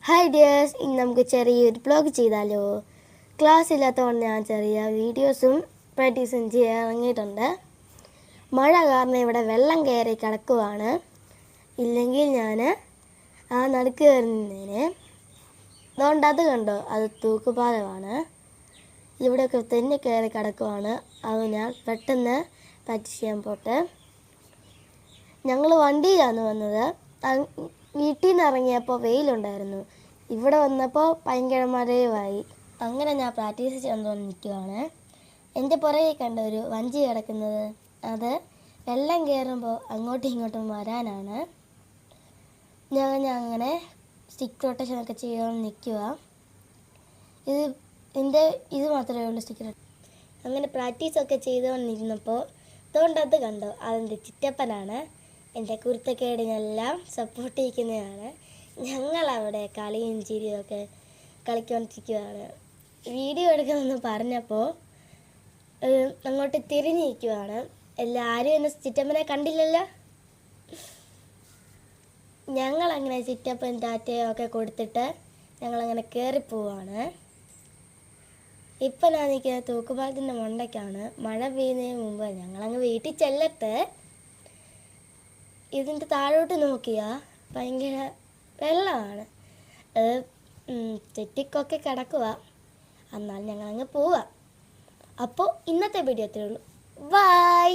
Hi dears, ഇന്ന് നമുക്ക് ചെറിയൊരു വ്ലോഗ് ചെയ്താലോ? ക്ലാസ് ഇല്ലാത്തതുകൊണ്ട് ഞാൻ ചെറിയ വീഡിയോസും പ്രാക്ടീസും ചെയ്യാൻ ഇറങ്ങിയിട്ടുണ്ട്. മഴ കാരണം ഇവിടെ വെള്ളം കയറി കിടക്കുവാണ്. ഇല്ലെങ്കിൽ ഞാൻ ആ നടുക്ക് കയറുന്നതിന് അതുകൊണ്ട് അത് കണ്ടോ, അത് തൂക്കുപാലമാണ്. ഇവിടെയൊക്കെ തെന്നി കയറി കിടക്കുവാണ്. അത് ഞാൻ പെട്ടെന്ന് പ്രാക്ടീസ് ചെയ്യാൻ പോട്ടെ. ഞങ്ങൾ വണ്ടിയിലാണ് വന്നത്. വീട്ടിൽ നിന്ന് ഇറങ്ങിയപ്പോൾ വെയിലുണ്ടായിരുന്നു. ഇവിടെ വന്നപ്പോൾ ഭയങ്കര മഴയുമായി. അങ്ങനെ ഞാൻ പ്രാക്ടീസ് ചെയ്തുകൊണ്ട് നിൽക്കുവാണ്. എൻ്റെ പുറകെ കണ്ട ഒരു വഞ്ചി കിടക്കുന്നത്, അത് വെള്ളം കയറുമ്പോൾ അങ്ങോട്ടും ഇങ്ങോട്ടും വരാനാണ്. ഞാൻ അങ്ങനെ സ്റ്റിക്ക് റൊട്ടേഷനൊക്കെ ചെയ്തുകൊണ്ട് നിൽക്കുക. ഇത് മാത്രമേ ഉള്ളൂ സ്റ്റിക്ക്. അങ്ങനെ പ്രാക്ടീസൊക്കെ ചെയ്തുകൊണ്ടിരുന്നപ്പോൾ അതുകൊണ്ടത് കണ്ടോ, അതിൻ്റെ ചിറ്റപ്പനാണ്. എൻ്റെ കുരുത്തക്കേടിനെല്ലാം സപ്പോർട്ട് ചെയ്യിക്കുന്നതാണ്. ഞങ്ങളവിടെ കളിയും ചിരിയും ഒക്കെ കളിക്കൊണ്ടിരിക്കുകയാണ്. വീഡിയോ എടുക്കണമെന്ന് പറഞ്ഞപ്പോൾ അങ്ങോട്ട് തിരിഞ്ഞിരിക്കുവാണ്. എല്ലാവരും എന്നെ ചിറ്റപ്പനെ കണ്ടില്ലല്ലോ. ഞങ്ങളങ്ങനെ ചിറ്റപ്പൻ ടാറ്റയും ഒക്കെ കൊടുത്തിട്ട് ഞങ്ങളങ്ങനെ കയറിപ്പോവാണ്. ഇപ്പം ഞാൻ നിൽക്കുന്ന തൂക്കുപാലത്തിൻ്റെ മണ്ടയ്ക്കാണ്. മഴ പെയ്യുന്നതിന് മുമ്പ് ഞങ്ങളങ്ങ് വീട്ടിൽ ചെല്ലട്ടെ. ഇതിൻ്റെ താഴോട്ട് നോക്കിയാൽ ഭയങ്കര വെള്ളമാണ്. തെറ്റിക്കൊക്കെ കിടക്കുക. എന്നാൽ ഞങ്ങളങ്ങ് പോവുക. അപ്പോൾ ഇന്നത്തെ വീഡിയോ അത്രേ ഉള്ളൂ. ബൈ.